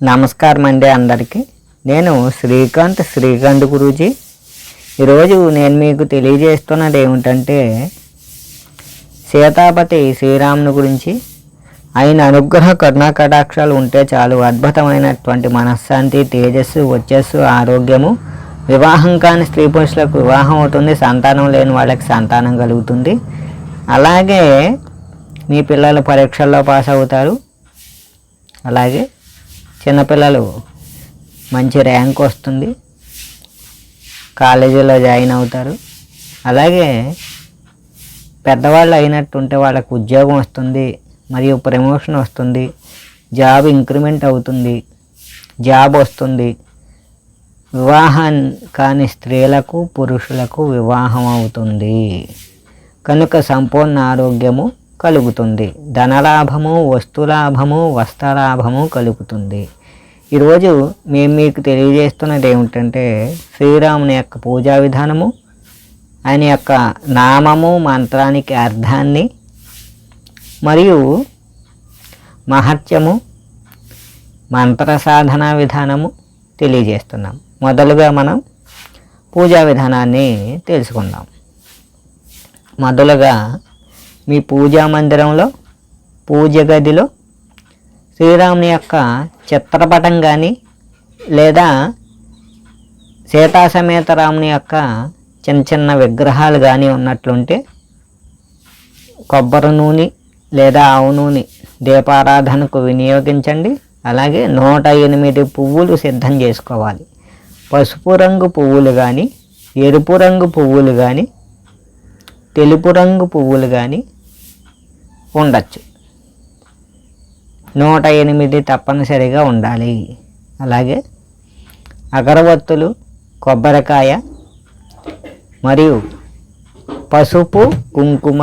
నమస్కారం అండి అందరికీ. నేను శ్రీకాంత్ గురూజీ. ఈరోజు నేను మీకు తెలియజేస్తున్నది ఏమిటంటే సీతాపతి శ్రీరాముని గురించి. ఆయన అనుగ్రహ కరుణా కటాక్షాలు ఉంటే చాలు అద్భుతమైనటువంటి మనశ్శాంతి, తేజస్సు, వచ్చస్సు, ఆరోగ్యము, వివాహం కాని స్త్రీ పురుషులకు వివాహం అవుతుంది, సంతానం లేని వాళ్ళకి సంతానం కలుగుతుంది. అలాగే మీ పిల్లలు పరీక్షల్లో పాస్ అవుతారు. అలాగే చిన్నపిల్లలు మంచి ర్యాంక్ వస్తుంది, కాలేజీలో జాయిన్ అవుతారు. అలాగే పెద్దవాళ్ళు అయినట్టుంటే వాళ్ళకు ఉద్యోగం వస్తుంది, మరియు ప్రమోషన్ వస్తుంది, జాబ్ ఇంక్రిమెంట్ అవుతుంది, జాబ్ వస్తుంది. వివాహం కాని స్త్రీలకు పురుషులకు వివాహం అవుతుంది కనుక సంపూర్ణ ఆరోగ్యము కలుగుతుంది, ధనలాభము, వస్తులాభము, వస్త్రలాభము కలుగుతుంది. ఈరోజు మేము మీకు తెలియజేస్తున్నది ఏమిటంటే శ్రీరాముని యొక్క పూజా విధానము, ఆయన యొక్క నామము, మంత్రానికి అర్థాన్ని మరియు మహత్యము, మంత్ర సాధన విధానము తెలియజేస్తున్నాం. మొదలుగా మనం పూజా విధానాన్ని తెలుసుకుందాం. మొదలుగా మీ పూజా మందిరంలో, పూజ గదిలో శ్రీరాముని యొక్క చిత్రపటం కానీ లేదా సీతా సమేత రాముని యొక్క చిన్న చిన్న విగ్రహాలు కానీ ఉన్నట్లుంటే కొబ్బరి నూనె లేదా ఆవు నూనె దీపారాధనకు వినియోగించండి. అలాగే 108 పువ్వులు సిద్ధం చేసుకోవాలి. పసుపు రంగు పువ్వులు కానీ, ఎరుపు రంగు పువ్వులు కానీ, తెలుపు రంగు పువ్వులు కానీ ఉండొచ్చు. 108 తప్పనిసరిగా ఉండాలి. అలాగే అగరవత్తులు, కొబ్బరికాయ మరియు పసుపు, కుంకుమ,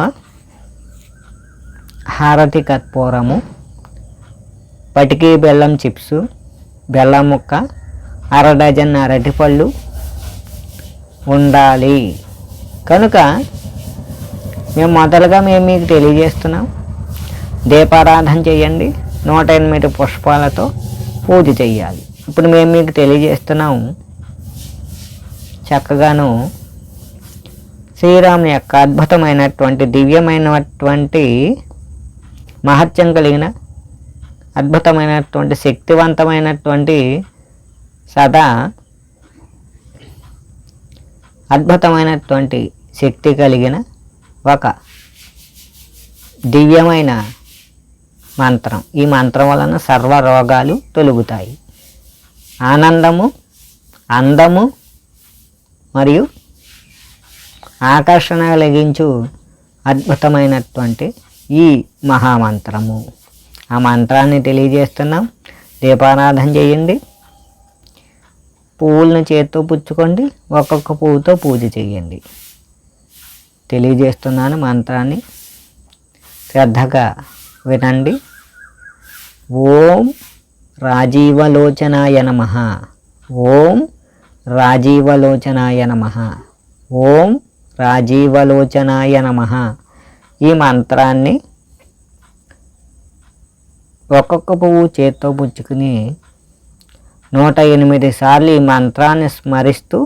హారతి కర్పూరము, పటికీ బెల్లం చిప్సు, బెల్లం ముక్క, 1/2 డజన్ అరటిపళ్ళు ఉండాలి. కనుక మేము మొదలుగా మీకు తెలియజేస్తున్నాం, దీపారాధన చేయండి, 108 పుష్పాలతో పూజ చేయాలి. ఇప్పుడు మేము మీకు తెలియజేస్తున్నాం, చక్కగాను శ్రీరాముని యొక్క అద్భుతమైనటువంటి దివ్యమైనటువంటి మహత్యం కలిగిన అద్భుతమైనటువంటి శక్తివంతమైనటువంటి అద్భుతమైనటువంటి శక్తి కలిగిన ఒక దివ్యమైన మంత్రం. ఈ మంత్రం వలన సర్వ రోగాలు తొలగుతాయి. ఆనందము, అందము మరియు ఆకర్షణ కలిగించు అద్భుతమైనటువంటి ఈ మహామంత్రము. ఆ మంత్రాన్ని తెలియజేస్తున్నాం. దీపారాధన చేయండి, పువ్వులను చేత్తో పుచ్చుకోండి, ఒక్కొక్క పువ్వుతో పూజ చేయండి. తెలియజేస్తున్నాను మంత్రాన్ని, శ్రద్ధగా వినండి. ఓం రాజీవలోచనాయ నమః, ఓం రాజీవలోచనాయ నమః, ఓం రాజీవలోచనాయ నమః. ఈ మంత్రాన్ని ఒక్కొక్క పువ్వు చేత్తో పుచ్చుకుని 108 సార్లు ఈ మంత్రాన్ని స్మరిస్తూ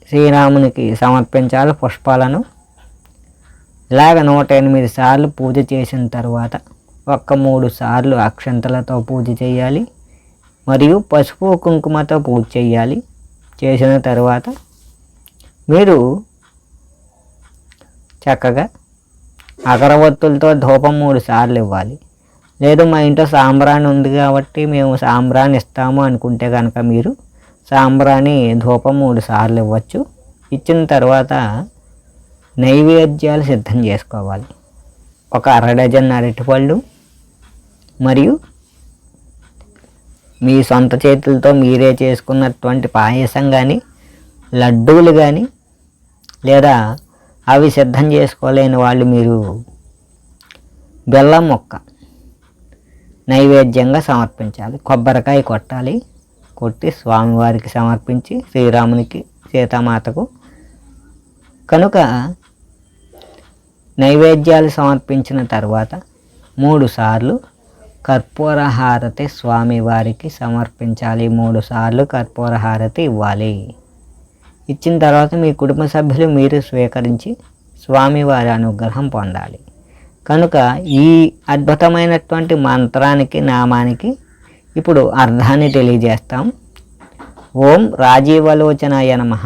శ్రీరామునికి సమర్పించాలి పుష్పాలను. ఇలాగ 108 సార్లు పూజ చేసిన తర్వాత 3 సార్లు అక్షంతలతో పూజ చేయాలి, మరియు పసుపు కుంకుమతో పూజ చేయాలి. చేసిన తర్వాత మీరు చక్కగా అగరవత్తులతో ధూపం 3 సార్లు ఇవ్వాలి. లేదు మా ఇంట్లో సాంబ్రాణి ఉంది కాబట్టి మేము సాంబ్రాణి ఇస్తాము అనుకుంటే కనుక మీరు సాంబ్రాణి ధూపం 3 సార్లు ఇవ్వచ్చు. ఇచ్చిన తర్వాత నైవేద్యాలు సిద్ధం చేసుకోవాలి. 1/2 డజన్ అరటిపళ్ళు మరియు మీ సొంత చేతులతో మీరే చేసుకున్నటువంటి పాయసం కానీ, లడ్డూలు కానీ, లేదా అవి సిద్ధం చేసుకోలేని వాళ్ళు మీరు బెల్లం ముక్క నైవేద్యంగా సమర్పించాలి. కొబ్బరికాయ కొట్టాలి, కొట్టి స్వామివారికి సమర్పించి శ్రీరామునికి, సీతామాతకు. కనుక నైవేద్యాలు సమర్పించిన తర్వాత 3 సార్లు కర్పూర హారతి స్వామివారికి సమర్పించాలి. 3 సార్లు కర్పూర హారతి ఇవ్వాలి. ఇచ్చిన తర్వాత మీ కుటుంబ సభ్యులు మీరు స్వీకరించి స్వామివారి అనుగ్రహం పొందాలి. కనుక ఈ అద్భుతమైనటువంటి మంత్రానికి, నామానికి ఇప్పుడు అర్థాన్ని తెలియజేస్తాం. ఓం రాజీవలోచనాయ నమః.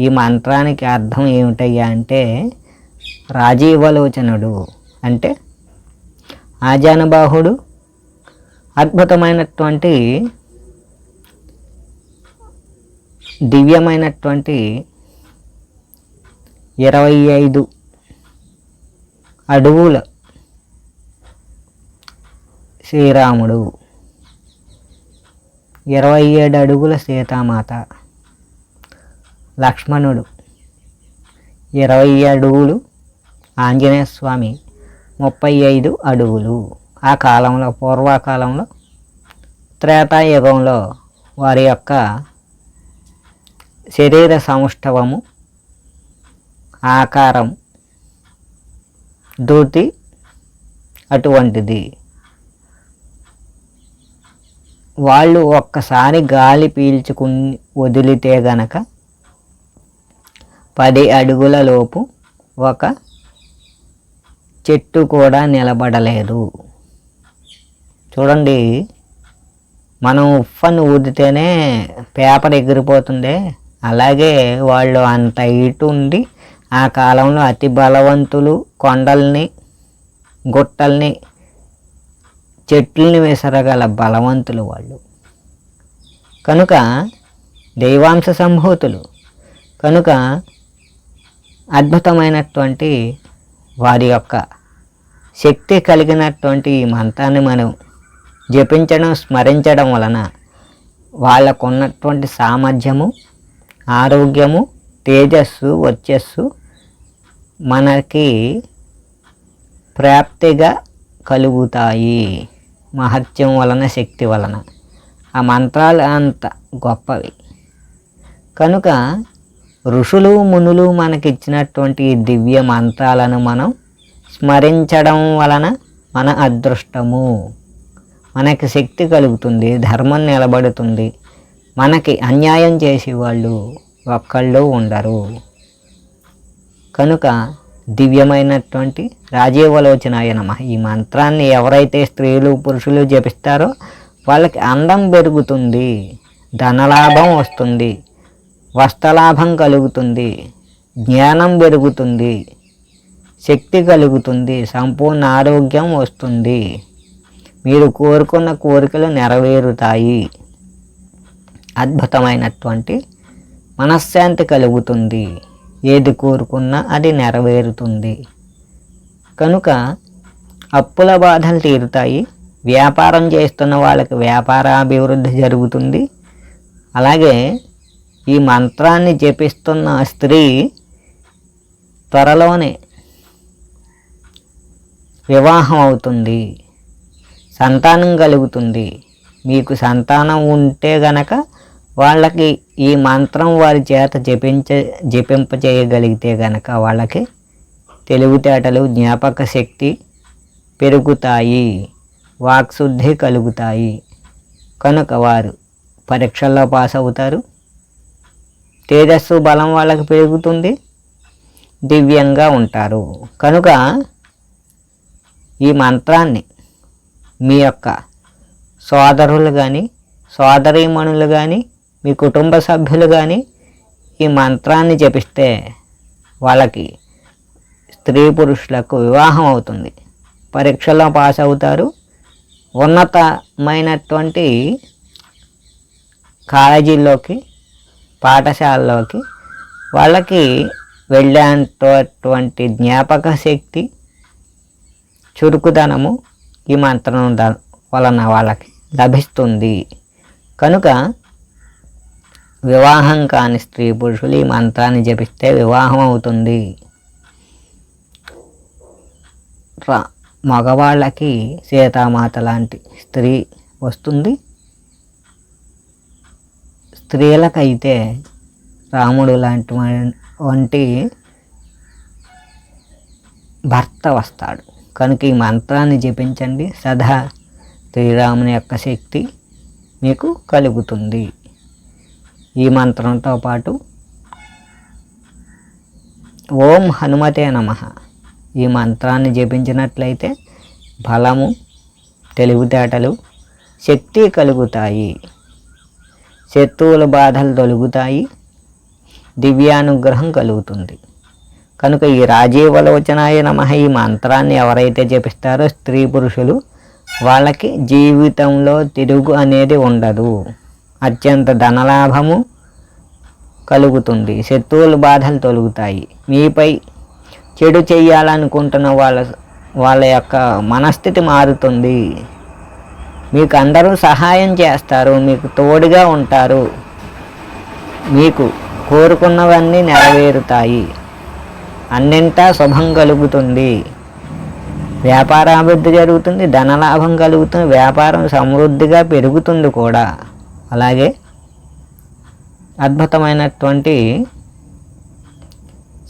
ఈ మంత్రానికి అర్థం ఏమిటయ్యా అంటే, రాజీవలోచనుడు అంటే ఆజానుబాహుడు, అద్భుతమైనటువంటి దివ్యమైనటువంటి 25 అడుగుల శ్రీరాముడు, 27 అడుగుల సీతామాత, లక్ష్మణుడు, 20 అడుగులు ఆంజనేయ స్వామి, 35 అడుగులు. ఆ కాలంలో, పూర్వకాలంలో, త్రేతాయుగంలో వారి యొక్క శరీర సౌష్ఠవము, ఆకారం, ధృతి అటువంటిది. వాళ్ళు ఒక్కసారి గాలి పీల్చుకుని వదిలితే గనక 10 అడుగుల లోపు ఒక చెట్టు కూడా నిలబడలేదు. చూడండి, మనం ఉఫ్ఫను ఊదితేనే పేపర్ ఎగిరిపోతుందే, అలాగే వాళ్ళు అంత ఇటు ఉండి ఆ కాలంలో అతి బలవంతులు, కొండల్ని, గుట్టల్ని, చెట్లని విసరగల బలవంతులు వాళ్ళు. కనుక దైవాంశ సంభూతులు. కనుక అద్భుతమైనటువంటి వారి యొక్క శక్తి కలిగినటువంటి ఈ మంత్రాన్ని మనం జపించడం, స్మరించడం వలన వాళ్ళకున్నటువంటి సామర్థ్యము, ఆరోగ్యము, తేజస్సు, వర్చస్సు మనకి ప్రాప్తిగా కలుగుతాయి. మహత్యం వలన, శక్తి వలన. ఆ మంత్రాలు అంత గొప్పవి. కనుక ఋషులు, మునులు మనకిచ్చినటువంటి దివ్య మంత్రాలను మనం స్మరించడం వలన మన అదృష్టము, మనకి శక్తి కలుగుతుంది, ధర్మం నిలబడుతుంది. మనకి అన్యాయం చేసేవాళ్ళు ఒక్కళ్ళు ఉండరు. కనుక దివ్యమైనటువంటి రాజీవలోచనాయ నమః ఈ మంత్రాన్ని ఎవరైతే స్త్రీలు, పురుషులు జపిస్తారో వాళ్ళకి అందం పెరుగుతుంది, ధనలాభం వస్తుంది, వస్త్రలాభం కలుగుతుంది, జ్ఞానం పెరుగుతుంది, శక్తి కలుగుతుంది, సంపూర్ణ ఆరోగ్యం వస్తుంది, మీరు కోరుకున్న కోరికలు నెరవేరుతాయి, అద్భుతమైనటువంటి మనశ్శాంతి కలుగుతుంది, ఏది కోరుకున్నా అది నెరవేరుతుంది. కనుక అప్పుల బాధలు తీరుతాయి, వ్యాపారం చేస్తున్న వాళ్ళకి వ్యాపారాభివృద్ధి జరుగుతుంది. అలాగే ఈ మంత్రాన్ని జపిస్తున్న స్త్రీ త్వరలోనే వివాహం అవుతుంది, సంతానం కలుగుతుంది. మీకు సంతానం ఉంటే గనక వాళ్ళకి ఈ మంత్రం వారి చేత జపింపచేయగలిగితే గనక వాళ్ళకి తెలివితేటలు, జ్ఞాపక శక్తి పెరుగుతాయి, వాక్శుద్ధి కలుగుతాయి. కనుక వారు పరీక్షల్లో పాస్ అవుతారు, తేజస్సు, బలం వాళ్ళకి పెరుగుతుంది, దివ్యంగా ఉంటారు. కనుక ఈ మంత్రాన్ని మీ యొక్క సోదరులు కానీ, సోదరీమణులు కానీ, మీ కుటుంబ సభ్యులు కానీ ఈ మంత్రాన్ని జపిస్తే వాళ్ళకి, స్త్రీ పురుషులకు వివాహం అవుతుంది, పరీక్షల్లో పాస్ అవుతారు, ఉన్నతమైనటువంటి కాలేజీల్లోకి, పాఠశాలలోకి వాళ్ళకి వెళ్ళేటువంటి జ్ఞాపక శక్తి, చురుకుదనము ఈ మంత్రం వలన వాళ్ళకి లభిస్తుంది. కనుక వివాహం కాని స్త్రీ పురుషులు ఈ మంత్రాన్ని జపిస్తే వివాహం అవుతుంది. మగవాళ్ళకి సీతామాత లాంటి స్త్రీ వస్తుంది, స్త్రీలకైతే రాముడు లాంటి వంటి భర్త వస్తాడు. కనుక ఈ మంత్రాన్ని జపించండి, సదా శ్రీరాముని యొక్క శక్తి మీకు కలుగుతుంది. ఈ మంత్రంతో పాటు ఓం హనుమతే నమః ఈ మంత్రాన్ని జపించినట్లయితే బలము, తెలివితేటలు, శక్తి కలుగుతాయి. శత్రువుల బాధలు తొలగుతాయి. దివ్యానుగ్రహం కలుగుతుంది. కనుక ఈ రాజీవలోచనాయ నమః ఈ మంత్రాన్ని ఎవరైతే జపిస్తారో స్త్రీ పురుషులు వాళ్ళకి జీవితంలో తిరుగు అనేది ఉండదు. అత్యంత ధనలాభము కలుగుతుంది. శత్రువుల బాధలు తొలగుతాయి. మీపై చెడు చేయాలనుకుంటున్న వాళ్ళ యొక్క మనస్థితి మారుతుంది. మీకు అందరూ సహాయం చేస్తారు. మీకు తోడుగా ఉంటారు. మీకు కోరుకున్నవన్నీ నెరవేరుతాయి. అన్నింటా శుభం కలుగుతుంది. వ్యాపారాభివృద్ధి జరుగుతుంది. ధనలాభం కలుగుతుంది. వ్యాపారం సమృద్ధిగా పెరుగుతుంది కూడా. అలాగే అద్భుతమైనటువంటి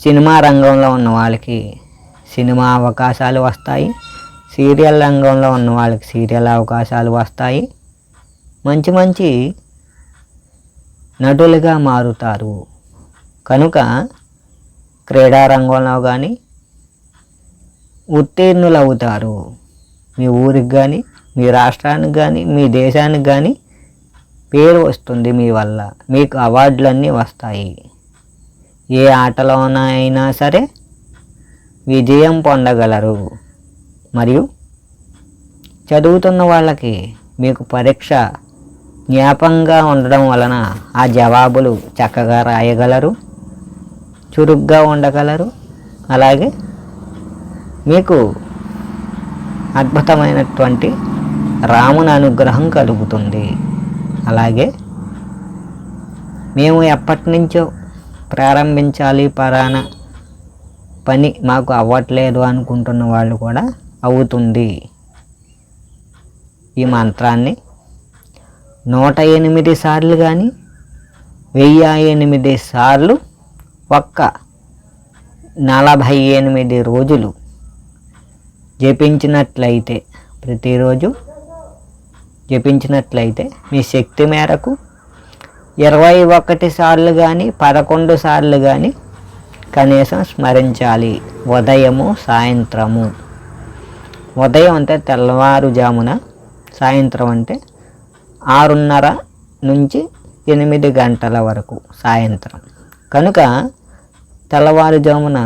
సినిమా రంగంలో ఉన్న వాళ్ళకి సినిమా అవకాశాలు వస్తాయి. సీరియల్ రంగంలో ఉన్న వాళ్ళకి సీరియల్ అవకాశాలు వస్తాయి. మంచి మంచి నటులుగా మారుతారు. కనుక క్రీడా రంగంలో కానీ ఉత్తీర్ణులు అవుతారు. మీ ఊరికి కానీ, మీ రాష్ట్రానికి కానీ, మీ దేశానికి కానీ పేరు వస్తుంది. మీ వల్ల మీకు అవార్డులన్నీ వస్తాయి. ఏ ఆటలోనైనా సరే విజయం పొందగలరు. మరియు చదువుతున్న వాళ్ళకి మీకు పరీక్ష జ్ఞాపకంగా ఉండడం వలన ఆ జవాబులు చక్కగా రాయగలరు, చురుగ్గా ఉండగలరు. అలాగే మీకు అద్భుతమైనటువంటి రాముని అనుగ్రహం కలుగుతుంది. అలాగే మేము ఎప్పటి నుంచో ప్రారంభించాలి పలానా పని మాకు అవ్వట్లేదు అనుకుంటున్న వాళ్ళు కూడా అవుతుంది. ఈ మంత్రాన్ని 108 సార్లు కానీ 1008 సార్లు ఒక్క 48 రోజులు జపించినట్లయితే, ప్రతిరోజు జపించినట్లయితే మీ శక్తి మేరకు 21 సార్లు కానీ 11 సార్లు కానీ కనీసం స్మరించాలి. ఉదయము, సాయంత్రము. ఉదయం అంటే తెల్లవారుజామున, సాయంత్రం అంటే 6:30 నుంచి 8 గంటల వరకు సాయంత్రం. కనుక తెల్లవారుజామున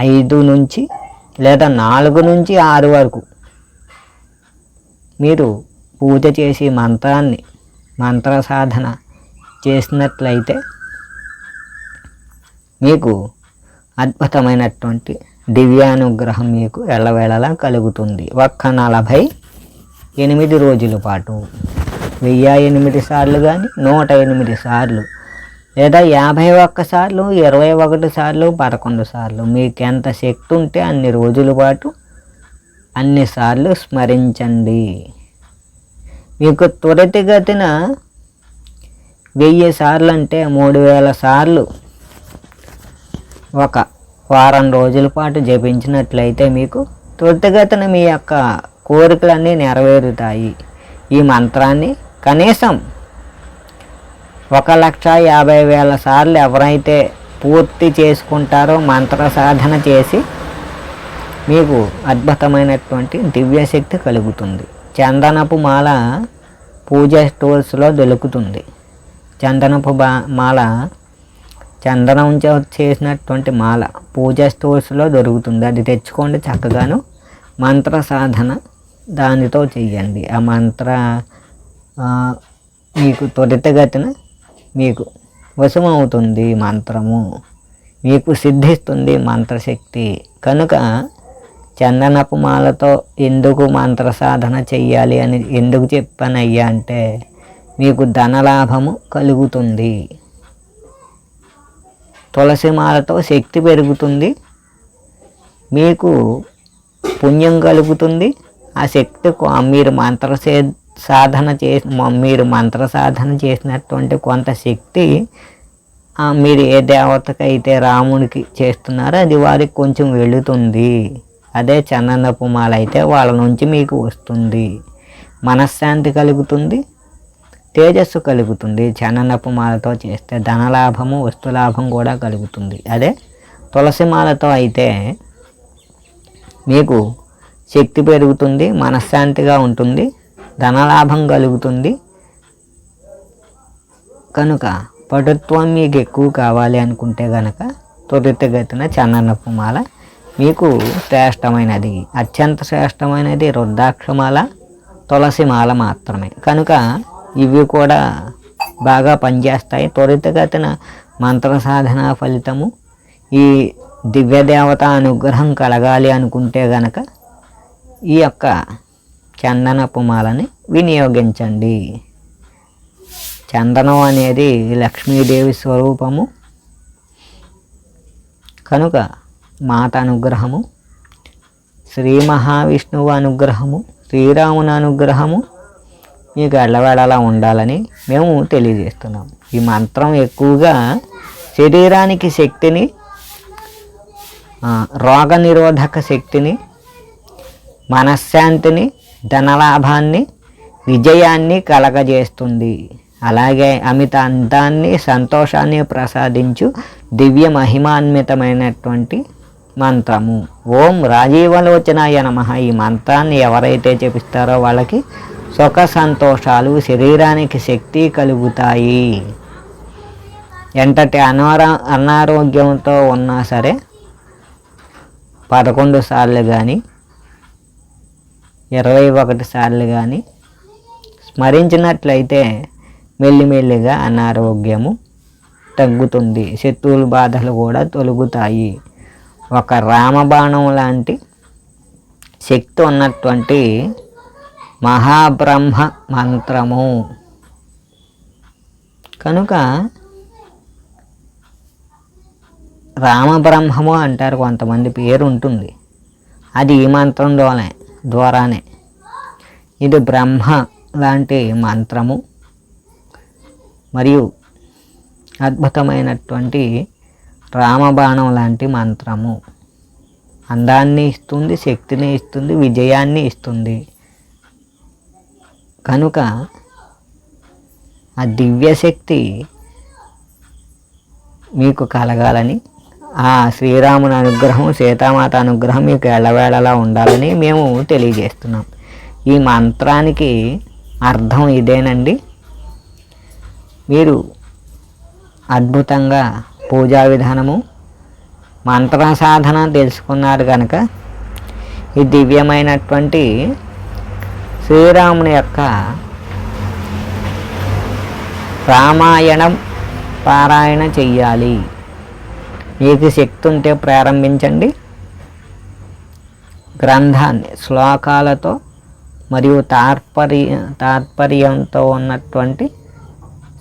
5 నుంచి లేదా 4 నుంచి 6 వరకు మీరు పూజ చేసి మంత్ర సాధన చేసినట్లయితే మీకు అద్భుతమైనటువంటి దివ్యానుగ్రహం మీకు ఎల్లవేళలా కలుగుతుంది. ఒక్క 48 రోజుల పాటు 1008 సార్లు కానీ 108 సార్లు లేదా 51 సార్లు 21 సార్లు 11 సార్లు మీకు ఎంత శక్తి ఉంటే అన్ని రోజుల పాటు అన్ని సార్లు స్మరించండి. మీకు త్వరితగతిన 1000 సార్లు అంటే 3000 సార్లు ఒక వారం రోజుల పాటు జపించినట్లయితే మీకు త్వరితగతిన మీ యొక్క కోరికలన్నీ నెరవేరుతాయి. ఈ మంత్రాన్ని కనీసం 1,50,000 సార్లు ఎవరైతే పూర్తి చేసుకుంటారో మంత్ర సాధన చేసి మీకు అద్భుతమైనటువంటి దివ్యశక్తి కలుగుతుంది. చందనపు మాల పూజ స్టోర్స్లో దొరుకుతుంది. చందనపు మాల చందనం చేసినటువంటి మాల పూజ స్టోర్స్లో దొరుకుతుంది. అది తెచ్చుకోండి. చక్కగాను మంత్ర సాధన దానితో చెయ్యండి. ఆ మంత్ర మీకు త్వరితగతిన మీకు వశమవుతుంది. మంత్రము మీకు సిద్ధిస్తుంది మంత్రశక్తి. కనుక చందనపు మాలతో ఎందుకు మంత్ర సాధన చెయ్యాలి అని ఎందుకు చెప్పానయ్యా అంటే మీకు ధనలాభము కలుగుతుంది. తులసి మాలతో శక్తి పెరుగుతుంది. మీకు పుణ్యం కలుగుతుంది. ఆ శక్తి మీరు మంత్ర సాధన చేసినటువంటి కొంత శక్తి మీరు ఏ దేవతకైతే రాముడికి చేస్తున్నారో అది వారికి కొంచెం వెళుతుంది. అదే చందనపు మాల అయితే వాళ్ళ నుంచి మీకు వస్తుంది. మనశ్శాంతి కలుగుతుంది, తేజస్సు కలుగుతుంది. చందనపు మాలతో చేస్తే ధనలాభము, వస్తులాభం కూడా కలుగుతుంది. అదే తులసి మాలతో అయితే మీకు శక్తి పెరుగుతుంది, మనశ్శాంతిగా ఉంటుంది, ధనలాభం కలుగుతుంది. కనుక పటుత్వం మీకు ఎక్కువ కావాలి అనుకుంటే కనుక త్వరితగతిన చందనపు మాల మీకు శ్రేష్టమైనది. అత్యంత శ్రేష్టమైనది రుద్రాక్షమాల, తులసి మాల మాత్రమే. కనుక ఇవి కూడా బాగా పనిచేస్తాయి. త్వరితగతిన మంత్ర సాధన ఫలితము, ఈ దివ్యదేవత అనుగ్రహం కలగాలి అనుకుంటే గనక ఈ యొక్క చందనపు మాలని వినియోగించండి. చందనం అనేది లక్ష్మీదేవి స్వరూపము కనుక మాత అనుగ్రహము, శ్రీ మహావిష్ణువు అనుగ్రహము, శ్రీరాముని అనుగ్రహము మీకు ఎల్లవేళలా ఉండాలని మేము తెలియజేస్తున్నాం. ఈ మంత్రం ఎక్కువగా శరీరానికి శక్తిని, రోగ నిరోధక శక్తిని, మనశ్శాంతిని, ధనలాభాన్ని, విజయాన్ని కలగజేస్తుంది. అలాగే అమిత అందాన్ని, సంతోషాన్ని ప్రసాదించు దివ్య మహిమాన్వితమైనటువంటి మంత్రము. ఓం రాజీవలోచనాయ నమః. ఈ మంత్రాన్ని ఎవరైతే జపిస్తారో వాళ్ళకి సుఖ సంతోషాలు, శరీరానికి శక్తి కలుగుతాయి. ఎంతటి అనారోగ్యంతో ఉన్నా సరే 11 సార్లు కానీ 21 సార్లు కానీ స్మరించినట్లయితే మెల్లిమెల్లిగా అనారోగ్యము తగ్గుతుంది, శత్రువుల బాధలు కూడా తొలగుతాయి. ఒక రామబాణం లాంటి శక్తి ఉన్నటువంటి మహాబ్రహ్మ మంత్రము కనుక రామబ్రహ్మము అంటారు కొంతమంది, పేరు ఉంటుంది. అది ఈ మంత్రం ద్వారానే. ఇది బ్రహ్మ లాంటి మంత్రము మరియు అద్భుతమైనటువంటి రామబాణం లాంటి మంత్రము. అందాన్ని ఇస్తుంది, శక్తిని ఇస్తుంది, విజయాన్ని ఇస్తుంది. కనుక ఆ దివ్యశక్తి మీకు కలగాలని, ఆ శ్రీరాముని అనుగ్రహం, సీతామాత అనుగ్రహం మీకు ఎల్లవేళలా ఉండాలని మేము తెలియజేస్తున్నాం. ఈ మంత్రానికి అర్థం ఇదేనండి. మీరు అద్భుతంగా పూజా విధానము, మంత్ర సాధన తెలుసుకున్నారు కనుక ఈ దివ్యమైనటువంటి శ్రీరాముని యొక్క రామాయణం పారాయణ చెయ్యాలి. మీకు శక్తి ఉంటే ప్రారంభించండి. గ్రంథాన్ని శ్లోకాలతో మరియు తాత్పర్యంతో ఉన్నటువంటి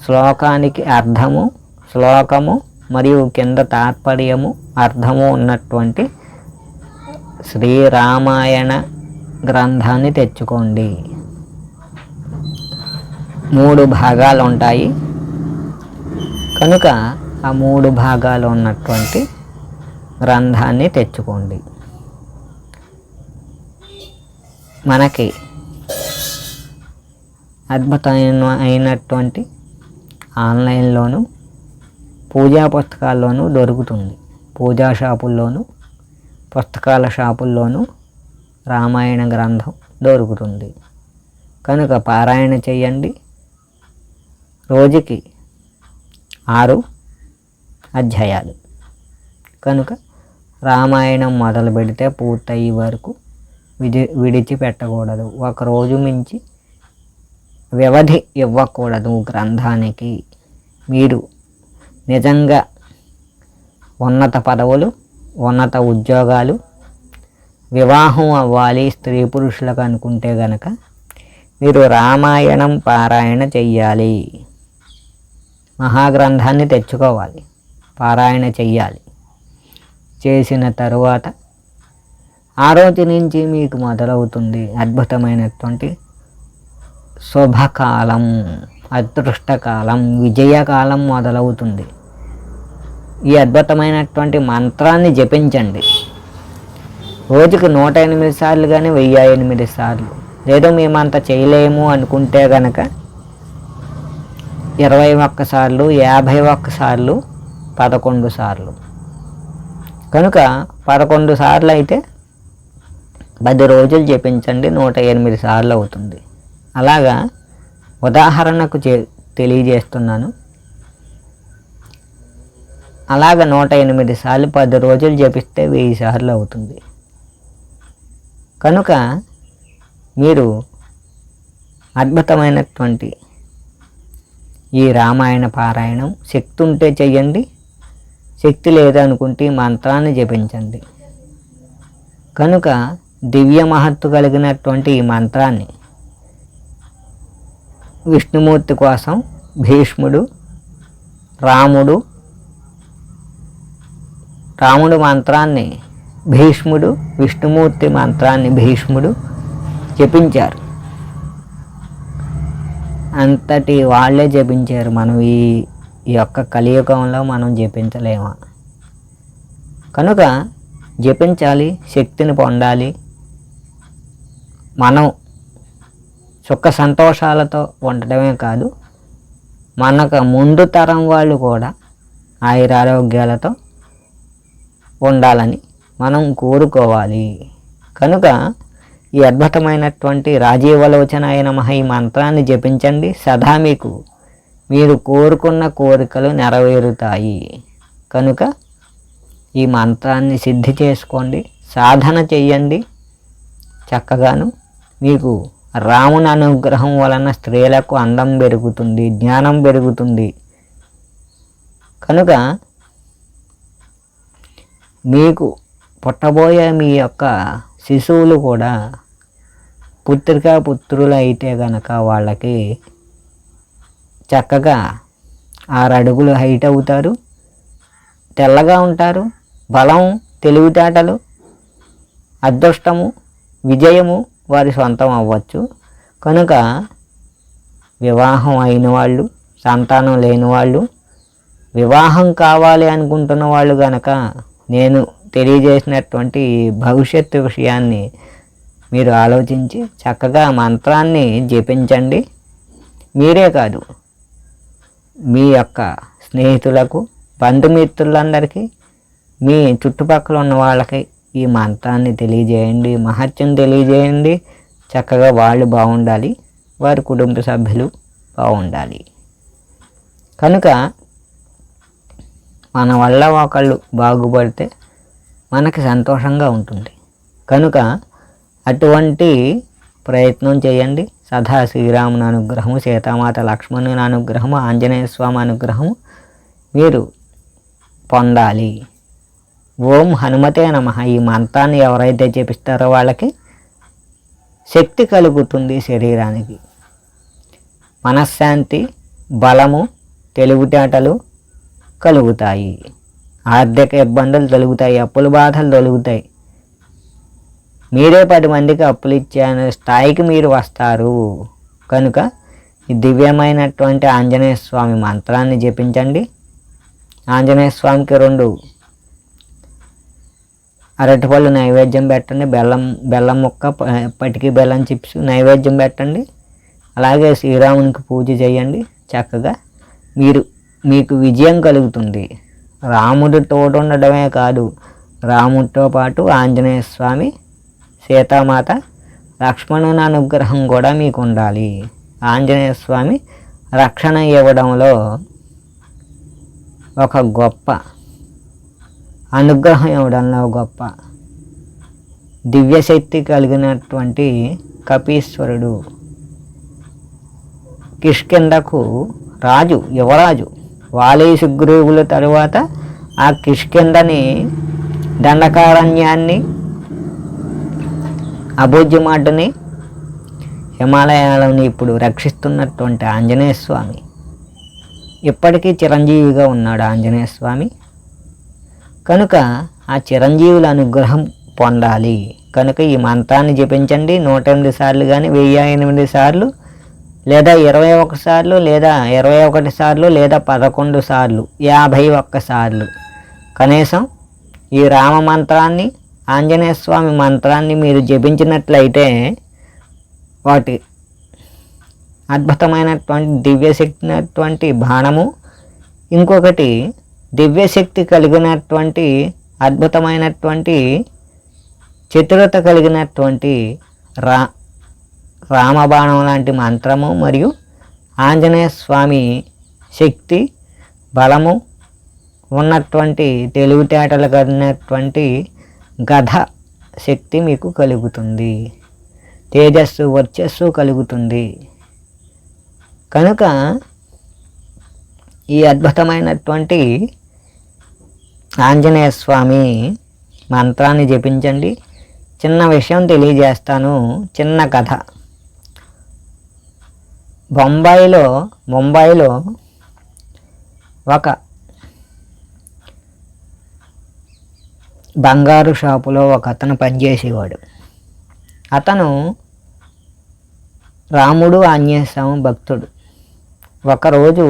శ్లోకానికి అర్థము, శ్లోకము మరియు కింద తాత్పర్యము, అర్థము ఉన్నటువంటి శ్రీరామాయణ గ్రంథాన్ని తెచ్చుకోండి. 3 భాగాలు ఉంటాయి కనుక ఆ 3 భాగాలు ఉన్నటువంటి గ్రంథాన్ని తెచ్చుకోండి. మనకి అద్భుతమైనటువంటి ఆన్లైన్లోను, పూజా పుస్తకాల్లోనూ దొరుకుతుంది. పూజా షాపుల్లోనూ, పుస్తకాల షాపుల్లోనూ రామాయణ గ్రంథం దొరుకుతుంది. కనుక పారాయణ చేయండి. రోజుకి 6 అధ్యాయాలు కనుక రామాయణం మొదలు పెడితే పూర్తయ్యే వరకు విడిచిపెట్టకూడదు. ఒకరోజు మించి వ్యవధి ఇవ్వకూడదు గ్రంథానికి. మీరు నిజంగా ఉన్నత పదవులు, ఉన్నత ఉద్యోగాలు, వివాహం అవ్వాలి స్త్రీ పురుషులకు అనుకుంటే గనక మీరు రామాయణం పారాయణ చెయ్యాలి. మహాగ్రంథాన్ని తెచ్చుకోవాలి, పారాయణ చెయ్యాలి. చేసిన తరువాత ఆ రోజు నుంచి మీకు మొదలవుతుంది అద్భుతమైనటువంటి శుభకాలం, అదృష్టకాలం, విజయకాలం మొదలవుతుంది. ఈ అద్భుతమైనటువంటి మంత్రాన్ని జపించండి. రోజుకి 108 సార్లు కానీ 1008 సార్లు లేదు మేమంత చేయలేము అనుకుంటే కనుక 21 సార్లు, 51 సార్లు, 11 సార్లు. కనుక 11 సార్లు అయితే 10 రోజులు జపించండి, 108 సార్లు అవుతుంది. అలాగా ఉదాహరణకు తెలియజేస్తున్నాను. అలాగ 108 సార్లు 10 రోజులు జపిస్తే 1000 సార్లు అవుతుంది. కనుక మీరు అద్భుతమైనటువంటి ఈ రామాయణ పారాయణం శక్తి ఉంటే చెయ్యండి, శక్తి లేదనుకుంటే ఈ మంత్రాన్ని జపించండి. కనుక దివ్య మహత్తు కలిగినటువంటి ఈ మంత్రాన్ని విష్ణుమూర్తి కోసం భీష్ముడు, రాముడు మంత్రాన్ని భీష్ముడు, విష్ణుమూర్తి మంత్రాన్ని భీష్ముడు జపించారు. అంతటి వాళ్ళే జపించారు. మనం ఈ యొక్క కలియుగంలో మనం జపించలేమా? కనుక జపించాలి, శక్తిని పొందాలి. మనం సుఖ సంతోషాలతో ఉండటమే కాదు, మనకు ముందు తరం వాళ్ళు కూడా ఆయురారోగ్యాలతో ఉండాలని మనం కోరుకోవాలి. కనుక ఈ అద్భుతమైనటువంటి రాజీవలోచనాయ నమః ఈ మంత్రాన్ని జపించండి. సదా మీరు కోరుకున్న కోరికలు నెరవేరుతాయి. కనుక ఈ మంత్రాన్ని సిద్ధి చేసుకోండి, సాధన చెయ్యండి. చక్కగాను మీకు రాముని అనుగ్రహం వలన స్త్రీలకు అందం పెరుగుతుంది, జ్ఞానం పెరుగుతుంది. కనుక మీకు పుట్టబోయే మీ యొక్క శిశువులు కూడా పుత్రులు అయితే గనక వాళ్ళకి చక్కగా 6 అడుగులు హైట్ అవుతారు, తెల్లగా ఉంటారు. బలం, తెలివితేటలు, అదృష్టము, విజయము వారి సొంతం అవ్వచ్చు. కనుక వివాహం అయిన వాళ్ళు, సంతానం లేని వాళ్ళు, వివాహం కావాలి అనుకుంటున్న వాళ్ళు కనుక నేను తెలియజేసినటువంటి భవిష్యత్తు విషయాన్ని మీరు ఆలోచించి చక్కగా మంత్రాన్ని జపించండి. మీరే కాదు, మీ యొక్క స్నేహితులకు, బంధుమిత్రులందరికీ, మీ చుట్టుపక్కల ఉన్న వాళ్ళకి ఈ మంత్రాన్ని తెలియజేయండి, మహత్యం తెలియజేయండి. చక్కగా వాళ్ళు బాగుండాలి, వారి కుటుంబ సభ్యులు బాగుండాలి. కనుక మన వల్ల ఒకళ్ళు బాగుపడితే మనకి సంతోషంగా ఉంటుంది. కనుక అటువంటి ప్రయత్నం చేయండి. సదా శ్రీరాముని అనుగ్రహము, సీతామాత లక్ష్మణుని అనుగ్రహము, ఆంజనేయ స్వామి అనుగ్రహము మీరు పొందాలి. ఓం హనుమతే నమః ఈ మంత్రాన్ని ఎవరైతే జపిస్తారో వాళ్ళకి శక్తి కలుగుతుంది, శరీరానికి మనశ్శాంతి, బలము, తెలివితేటలు కలుగుతాయి. ఆర్థిక ఇబ్బందులు తొలుగుతాయి, అప్పుల బాధలు తొలుగుతాయి. మీరే 10 మందికి అప్పులు ఇచ్చే స్థాయికి మీరు వస్తారు. కనుక ఈ దివ్యమైనటువంటి ఆంజనేయ స్వామి మంత్రాన్ని జపించండి. ఆంజనేయ స్వామికి 2 అరటిపళ్ళు నైవేద్యం పెట్టండి, బెల్లం ముక్క, పటికి బెల్లం చిప్స్ నైవేద్యం పెట్టండి. అలాగే శ్రీరామునికి పూజ చేయండి. చక్కగా మీకు విజయం కలుగుతుంది. రాముడు తోడు ఉండడమే కాదు, రాముడితో పాటు ఆంజనేయ స్వామి, సీతామాత, లక్ష్మణుని అనుగ్రహం కూడా మీకు ఉండాలి. ఆంజనేయ స్వామి రక్షణ ఇవ్వడంలో ఒక గొప్ప అనుగ్రహం ఇవ్వడంలో గొప్ప దివ్యశక్తి కలిగినటువంటి కపీశ్వరుడు, కిష్కింధకు రాజు, యువరాజు. వాలి సుగ్రీవుల తరువాత ఆ కిష్కింధని, దండకారణ్యాన్ని, అభోజ్యమాటని, హిమాలయాలను ఇప్పుడు రక్షిస్తున్నటువంటి ఆంజనేయ స్వామి ఇప్పటికీ చిరంజీవిగా ఉన్నాడు ఆంజనేయ స్వామి. కనుక ఆ చిరంజీవుల అనుగ్రహం పొందాలి. కనుక ఈ మంత్రాన్ని జపించండి. 108 సార్లు కానీ, 1008 సార్లు, లేదా 21 సార్లు, లేదా 21 సార్లు, లేదా 11 సార్లు, 51 సార్లు కనీసం ఈ రామ మంత్రాన్ని, ఆంజనేయ స్వామి మంత్రాన్ని మీరు జపించినట్లయితే వాటి అద్భుతమైనటువంటి దివ్యశక్తి బాణము, ఇంకొకటి దివ్యశక్తి కలిగినటువంటి అద్భుతమైనటువంటి చతురత కలిగినటువంటి రామబాణం లాంటి మంత్రము, మరియు ఆంజనేయ స్వామి శక్తి బలము ఉన్నటువంటి తెలివితేటలు కలిగినటువంటి గధ శక్తి మీకు కలుగుతుంది, తేజస్సు వర్చస్సు కలుగుతుంది. కనుక ఈ అద్భుతమైనటువంటి ఆంజనేయ స్వామి మంత్రాన్ని జపించండి. చిన్న విషయం తెలియజేస్తాను, చిన్న కథ. ముంబైలో ఒక బంగారు షాపులో ఒక అతను పనిచేసేవాడు. అతను రాముడు ఆంజనేయ స్వామి భక్తుడు. ఒకరోజు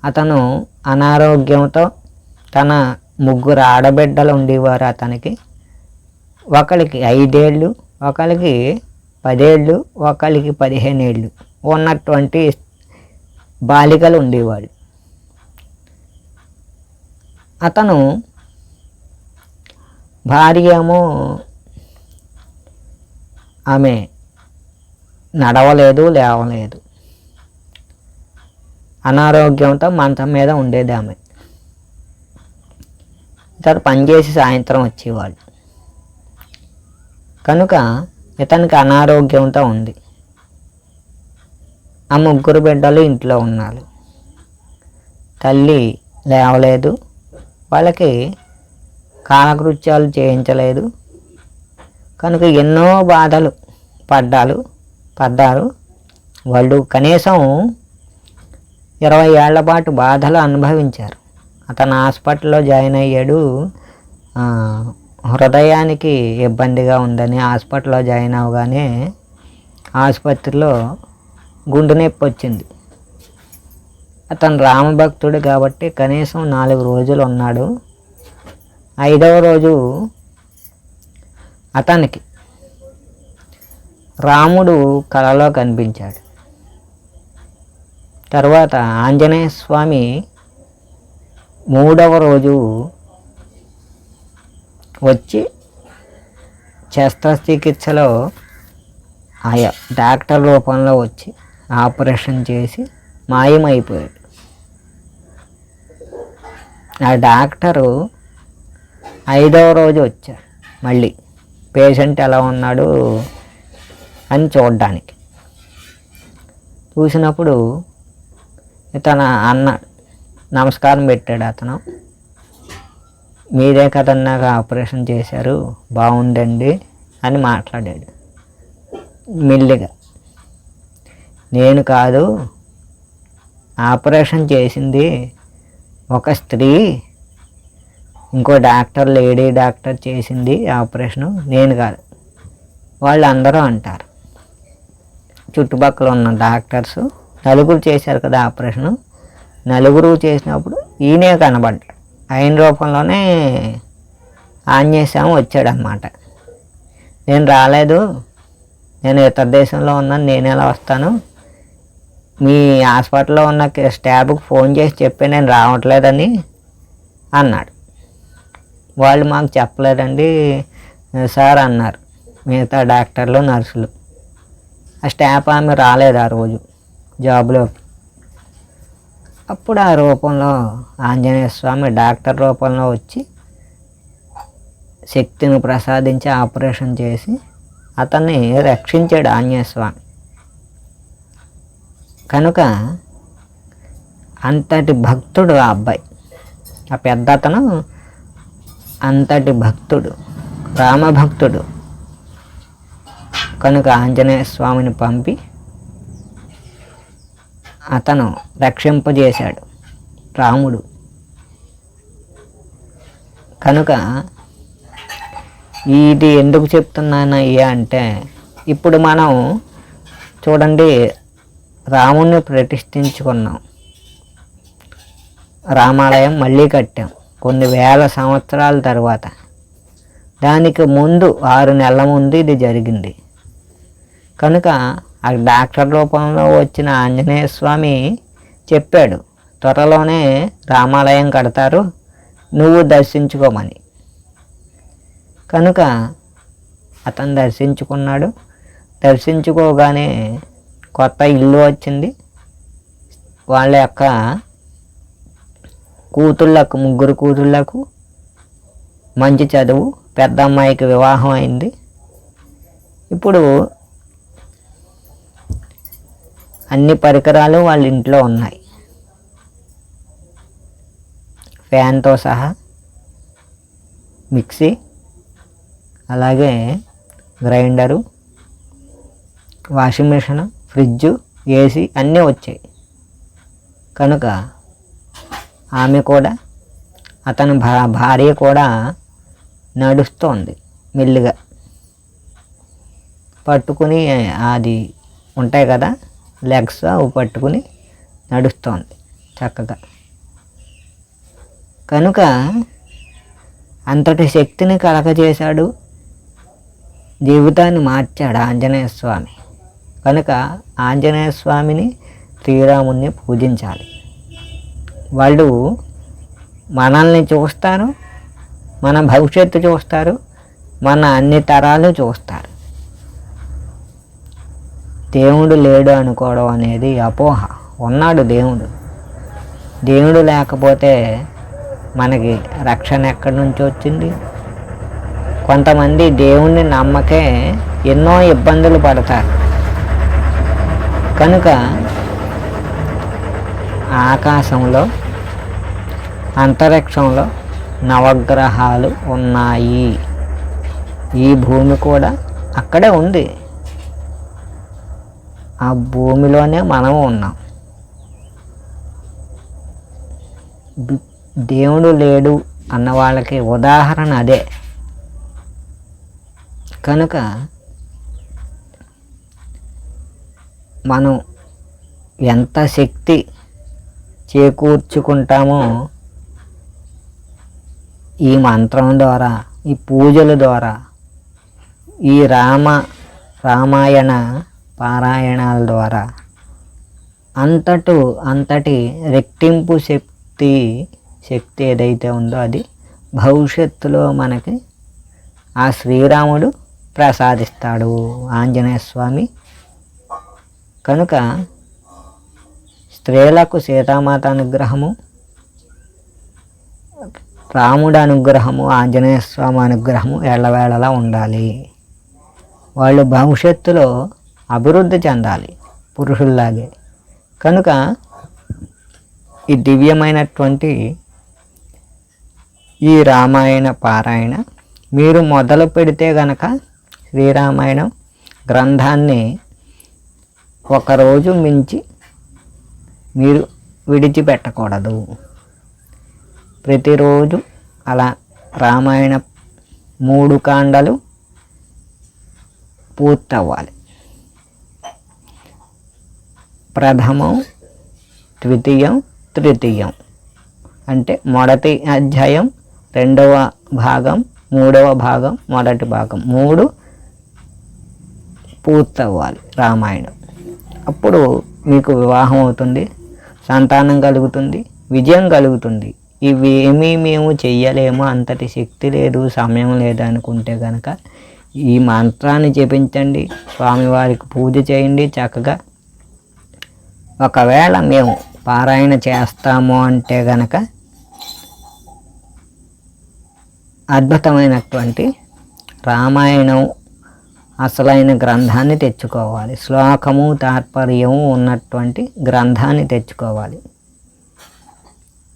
అతను అనారోగ్యంతో, తన 3 ఆడబిడ్డలు ఉండేవారు అతనికి. ఒకరికి 5 ఏళ్ళు, ఒకరికి 10 ఏళ్ళు, ఒకరికి 15 ఏళ్ళు ఉన్నటువంటి బాలికలు ఉండేవాళ్ళు. అతను భార్య ఏమో ఆమె నడవలేదు, లేవలేదు, అనారోగ్యంతో మంచం మీద ఉండేది ఆమె. ఇతను పనిచేసి సాయంత్రం వచ్చేవాళ్ళు. కనుక ఇతనికి అనారోగ్యంతో ఉంది. ఆ 3 బిడ్డలు ఇంట్లో ఉన్నారు. తల్లి లేవలేదు, వాళ్ళకి కాలకృత్యాలు చేయించలేదు. కనుక ఎన్నో బాధలు పడ్డారు వాళ్ళు. కనీసం 20 ఏళ్ల పాటు బాధలు అనుభవించారు. అతను హాస్పిటల్లో జాయిన్ అయ్యాడు. హృదయానికి ఇబ్బందిగా ఉందని హాస్పిటల్లో జాయిన్ అవగానే ఆసుపత్రిలో గుండె నొప్పి వచ్చింది. అతను రామభక్తుడు కాబట్టి కనీసం 4 రోజులు ఉన్నాడు. 5వ రోజు అతనికి రాముడు కలలో కనిపించాడు. తర్వాత ఆంజనేయ స్వామి 3వ రోజు వచ్చి శస్త్రచికిత్సలో ఆయా డాక్టర్ రూపంలో వచ్చి ఆపరేషన్ చేసి మాయమైపోయాడు. ఆ డాక్టరు 5వ రోజు వచ్చాడు మళ్ళీ పేషెంట్ ఎలా ఉన్నాడు అని చూడడానికి. చూసినప్పుడు ఇతను అన్నాడు, నమస్కారం పెట్టాడు అతను. మీరే కదండి నాకు ఆపరేషన్ చేశారు, బాగుందండి అని మాట్లాడాడు మెల్లిగా. నేను కాదు, ఆపరేషన్ చేసింది ఒక స్త్రీ, ఇంకో డాక్టర్, లేడీ డాక్టర్ చేసింది ఆపరేషను, నేను కాదు వాళ్ళందరూ అంటారు. చుట్టుపక్కల ఉన్న డాక్టర్స్ 4 చేశారు కదా ఆపరేషను. 4 చేసినప్పుడు ఈయనే కనబడ్డాడు. ఆయన రూపంలోనే ఆంజనేయ స్వామి వచ్చాడనమాట. నేను రాలేదు, నేను ఇతర దేశంలో ఉన్నాను, నేను ఎలా వస్తాను, మీ హాస్పిటల్లో ఉన్న స్టాఫ్కి ఫోన్ చేసి చెప్పి నేను రావట్లేదని అన్నాడు. వాళ్ళు మాకు చెప్పలేదండి సార్ అన్నారు మిగతా డాక్టర్లు, నర్సులు. ఆ స్టాఫ్ ఆమె రాలేదు ఆ రోజు జాబ్లోకి. అప్పుడు ఆ రూపంలో ఆంజనేయ స్వామి డాక్టర్ రూపంలో వచ్చి శక్తిని ప్రసాదించి ఆపరేషన్ చేసి అతన్ని రక్షించాడు ఆంజనేయ స్వామి. కనుక అంతటి భక్తుడు ఆ అబ్బాయి, ఆ పెద్ద అతను అంతటి భక్తుడు, రామభక్తుడు. కనుక ఆంజనేయ స్వామిని పంపి అతను రక్షింపజేశాడు రాముడు. కనుక ఇది ఎందుకు చెప్తున్నానయ్యా అంటే, ఇప్పుడు మనం చూడండి, రాముడిని ప్రతిష్ఠించుకున్నాం, రామాలయం మళ్ళీ కట్టాం కొన్ని వేల సంవత్సరాల తర్వాత. దానికి ముందు 6 నెలల ముందు ఇది జరిగింది. కనుక ఆ డాక్టర్ రూపంలో వచ్చిన ఆంజనేయ స్వామి చెప్పాడు, త్వరలోనే రామాలయం కడతారు, నువ్వు దర్శించుకోమని. కనుక అతను దర్శించుకున్నాడు. దర్శించుకోగానే కొత్త ఇల్లు వచ్చింది. వాళ్ళ యొక్క కూతుళ్ళకు, ముగ్గురు కూతుళ్ళకు మంచి చదువు, పెద్ద అమ్మాయికి వివాహం అయింది. ఇప్పుడు అన్ని పరికరాలు వాళ్ళ ఇంట్లో ఉన్నాయి, ఫ్యాన్తో సహా, మిక్సీ, అలాగే grinder, washing machine, fridge, AC అన్నీ వచ్చాయి. కనుక ఆమె కూడా, అతని భార్య కూడా నడుస్తోంది మెల్లిగా, పట్టుకుని అది ఉంటాయి కదా లెగ్స్, అవి పట్టుకుని నడుస్తోంది చక్కగా. కనుక అంతటి శక్తిని కలగజేశాడు, జీవితాన్ని మార్చాడు ఆంజనేయ స్వామి. కనుక ఆంజనేయ స్వామిని, శ్రీరాముని పూజించాలి. వాళ్ళు మనల్ని చూస్తారు, మన భవిష్యత్తు చూస్తారు, మన అన్ని తరాలు చూస్తారు. దేవుడు లేడు అనుకోవడం అనేది అపోహ. ఉన్నాడు దేవుడు. దేవుడు లేకపోతే మనకి రక్షణ ఎక్కడి నుంచి వచ్చింది? కొంతమంది దేవుణ్ణి నమ్మకే ఎన్నో ఇబ్బందులు పడతారు. కనుక ఆకాశంలో, అంతరిక్షంలో నవగ్రహాలు ఉన్నాయి. ఈ భూమి కూడా అక్కడే ఉంది. ఆ భూమిలోనే మనము ఉన్నాం. దేవుడు లేడు అన్న వాళ్ళకి ఉదాహరణ అదే. కనుక మనం ఎంత శక్తి చేకూర్చుకుంటామో ఈ మంత్రం ద్వారా, ఈ పూజల ద్వారా, ఈ రామాయణ పారాయణాల ద్వారా అంతటి రెట్టింపు శక్తి ఏదైతే ఉందో అది భవిష్యత్తులో మనకి ఆ శ్రీరాముడు ప్రసాదిస్తాడు, ఆంజనేయ స్వామి. కనుక స్త్రీలకు సీతామాత అనుగ్రహము, రాముడు అనుగ్రహము, ఆంజనేయ స్వామి అనుగ్రహము ఎల్లవేళలా ఉండాలి. వాళ్ళు భవిష్యత్తులో అభివృద్ధి చెందాలి పురుషుల్లాగే. కనుక ఈ దివ్యమైనటువంటి ఈ రామాయణ పారాయణ మీరు మొదలు పెడితే గనక శ్రీరామాయణం గ్రంథాన్ని ఒకరోజు మించి మీరు విడిచిపెట్టకూడదు. ప్రతిరోజు అలా రామాయణ 3 కాండలు పూర్తవ్వాలి. ప్రథమం, ద్వితీయం, తృతీయం అంటే మొదటి అధ్యాయం, 2వ భాగం, 3వ భాగం, మొదటి భాగం 3 పూర్తవ్వాలి రామాయణం. అప్పుడు మీకు వివాహం అవుతుంది, సంతానం కలుగుతుంది, విజయం కలుగుతుంది. ఇవి ఏమీ మేము చెయ్యలేము, అంతటి శక్తి లేదు, సమయం లేదు అనుకుంటే కనుక ఈ మంత్రాన్ని జపించండి, స్వామివారికి పూజ చేయండి చక్కగా. ఒకవేళ మేము పారాయణ చేస్తాము అంటే గనక అద్భుతమైనటువంటి రామాయణం అసలైన గ్రంథాన్ని తెచ్చుకోవాలి. శ్లోకము తాత్పర్యము ఉన్నటువంటి గ్రంథాన్ని తెచ్చుకోవాలి.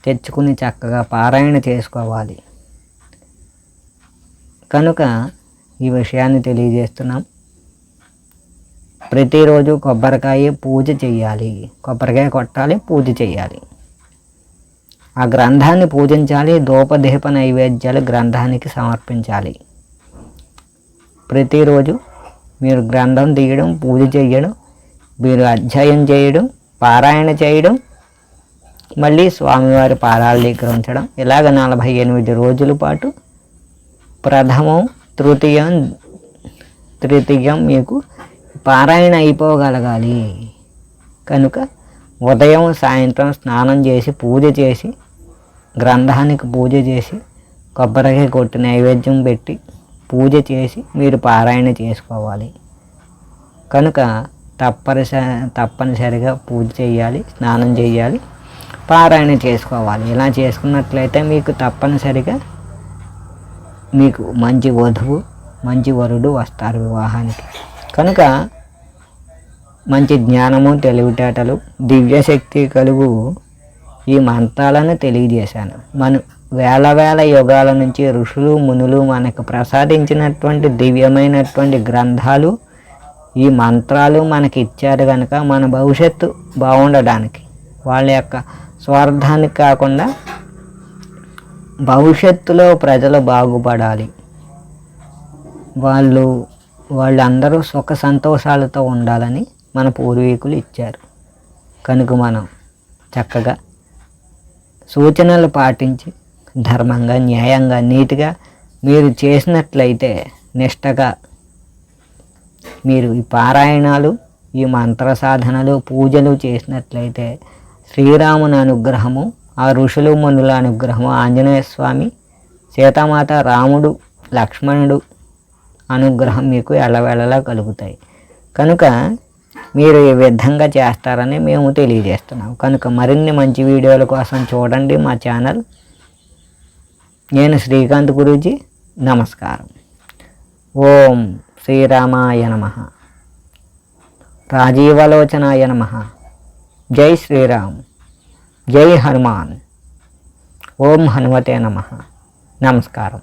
తెచ్చుకుని చక్కగా పారాయణ చేసుకోవాలి. కనుక ఈ విషయాన్ని తెలియజేస్తున్నాం. ప్రతిరోజు కొబ్బరికాయ పూజ చేయాలి, కొబ్బరికాయ కొట్టాలి, పూజ చేయాలి, ఆ గ్రంథాన్ని పూజించాలి. ధూపదీప నైవేద్యాలు గ్రంథానికి సమర్పించాలి. ప్రతిరోజు మీరు గ్రంథం తీయడం, పూజ చేయడం, మీరు అధ్యయనం చేయడం, పారాయణ చేయడం, మళ్ళీ స్వామివారి పాదాల దగ్గర ఉంచడం, ఇలాగ 48 రోజుల పాటు ప్రథమం, తృతీయం మీకు పారాయణ అయిపోగలగాలి. కనుక ఉదయం సాయంత్రం స్నానం చేసి పూజ చేసి గ్రంథానికి పూజ చేసి కొబ్బరికాయ కొట్టి నైవేద్యం పెట్టి పూజ చేసి మీరు పారాయణ చేసుకోవాలి. కనుక తప్పనిసరిగా పూజ చేయాలి, స్నానం చేయాలి, పారాయణ చేసుకోవాలి. ఇలా చేసుకున్నట్లయితే మీకు తప్పనిసరిగా మీకు మంచి వధువు మంచి వరుడు వస్తారు వివాహానికి. కనుక మంచి జ్ఞానము తెలివితేటలు దివ్యశక్తి కలుగు ఈ మంత్రాలను తెలియజేశాను. వేల యుగాల నుంచి ఋషులు మునులు మనకు ప్రసాదించినటువంటి దివ్యమైనటువంటి గ్రంథాలు ఈ మంత్రాలు మనకి ఇచ్చారు కనుక మన భవిష్యత్తు బాగుండడానికి, వాళ్ళ యొక్క స్వార్థానికి కాకుండా భవిష్యత్తులో ప్రజలు బాగుపడాలి, వాళ్ళందరూ సుఖ సంతోషాలతో ఉండాలని మన పూర్వీకులు ఇచ్చారు. కనుక మనం చక్కగా సూచనలు పాటించి ధర్మంగా న్యాయంగా నీతిగా మీరు చేసినట్లయితే నిష్టగా మీరు ఈ పారాయణాలు ఈ మంత్ర సాధనలు పూజలు చేసినట్లయితే శ్రీరాముని అనుగ్రహము, ఆ ఋషులు మునుల అనుగ్రహము, ఆంజనేయ స్వామి, సీతామాత, రాముడు, లక్ష్మణుడు అనుగ్రహం మీకు ఎల్లవేళలా కలుగుతాయి. కనుక మీరు ఈ విధంగా చేస్తారని మేము తెలియజేస్తున్నాం. కనుక మరిన్ని మంచి వీడియోల కోసం చూడండి మా ఛానల్. నేను శ్రీకాంత్ గురూజీ. నమస్కారం. ఓం శ్రీరామాయ నమః. రాజీవలోచనాయ నమః. జై శ్రీరామ్. జై హనుమాన్. ఓం హనుమతే నమః. నమస్కారం.